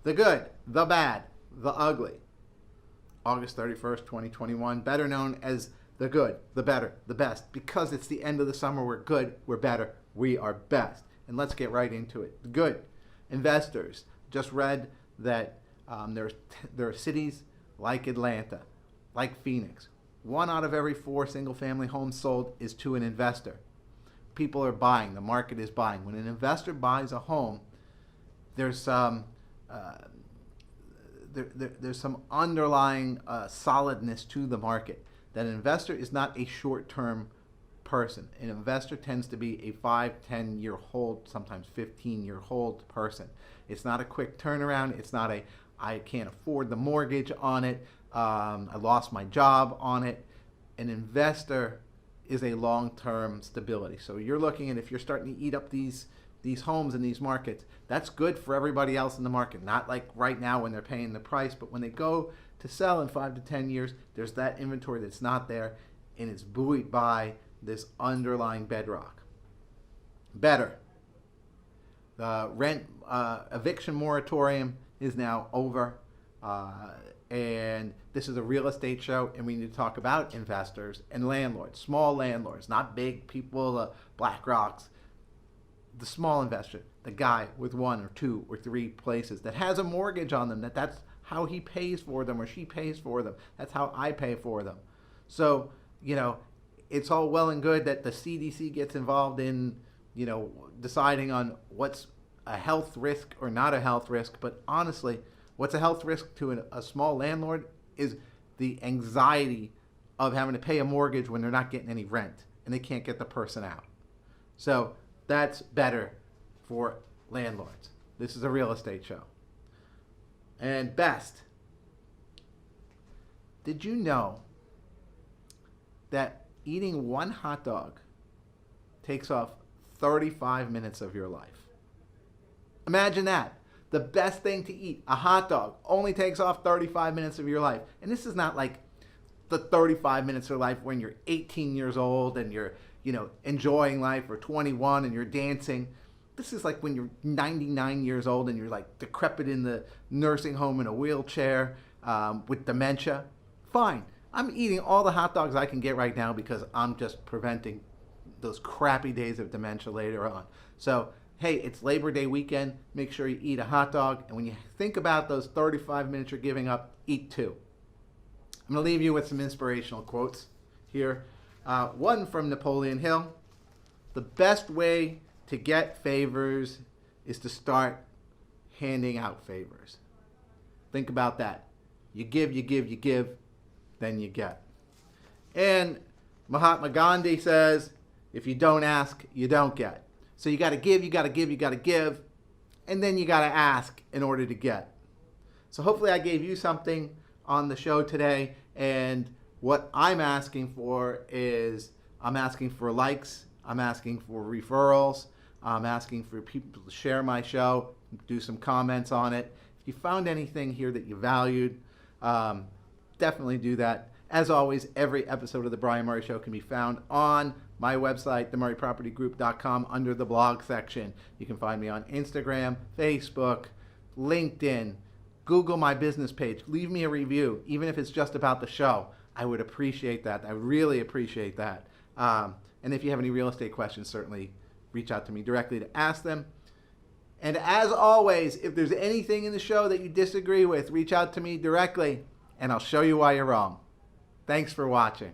the good, the bad, the ugly. August 31st, 2021, better known as the good, the better, the best, because it's the end of the summer. We're good, we're better, we are best. And let's get right into it. The good, investors. Just read that there are cities like Atlanta, like Phoenix. 1 out of every 4 single-family homes sold is to an investor. People are buying. The market is buying. When an investor buys a home, there's some underlying solidness to the market. That an investor is not a short-term person. An investor tends to be a 5-10-year hold, sometimes 15-year hold person. It's not a quick turnaround. It's not a, I can't afford the mortgage on it. I lost my job on it. An investor is a long-term stability. So you're looking at, if you're starting to eat up these homes in these markets, that's good for everybody else in the market. Not like right now when they're paying the price, but when they go to sell in 5 to 10 years, there's that inventory that's not there, and it's buoyed by this underlying bedrock. Better. The rent eviction moratorium is now over, and this is a real estate show, and we need to talk about investors and landlords, small landlords, not big people, Black Rocks. The small investor, the guy with 1 or 2 or 3 places that has a mortgage on them, that's how he pays for them or she pays for them. That's how I pay for them. So, it's all well and good that the CDC gets involved in, deciding on what's a health risk or not a health risk. But honestly, what's a health risk to a small landlord is the anxiety of having to pay a mortgage when they're not getting any rent and they can't get the person out. So that's better for landlords. This is a real estate show. And best. Did you know that eating 1 hot dog takes off 35 minutes of your life? Imagine that. The best thing to eat, a hot dog, only takes off 35 minutes of your life. And this is not like the 35 minutes of life when you're 18 years old and you're, enjoying life, or 21 and you're dancing. This is like when you're 99 years old and you're like decrepit in the nursing home in a wheelchair with dementia. Fine. I'm eating all the hot dogs I can get right now because I'm just preventing those crappy days of dementia later on. So, hey, it's Labor Day weekend. Make sure you eat a hot dog. And when you think about those 35 minutes you're giving up, eat 2. I'm going to leave you with some inspirational quotes here. One from Napoleon Hill. The best way to get favors is to start handing out favors. Think about that. You give, you give, you give, then you get. And Mahatma Gandhi says, if you don't ask, you don't get. So you got to give, you got to give, you got to give, and then you got to ask in order to get. So hopefully I gave you something on the show today, and what I'm asking for is, I'm asking for likes, I'm asking for referrals, I'm asking for people to share my show, do some comments on it. If you found anything here that you valued, definitely do that. As always, every episode of The Brian Murray Show can be found on my website, themurraypropertygroup.com, under the blog section. You can find me on Instagram, Facebook, LinkedIn, Google my business page. Leave me a review, even if it's just about the show. I would appreciate that. I really appreciate that. And if you have any real estate questions, certainly reach out to me directly to ask them. And as always, if there's anything in the show that you disagree with, reach out to me directly, and I'll show you why you're wrong. Thanks for watching.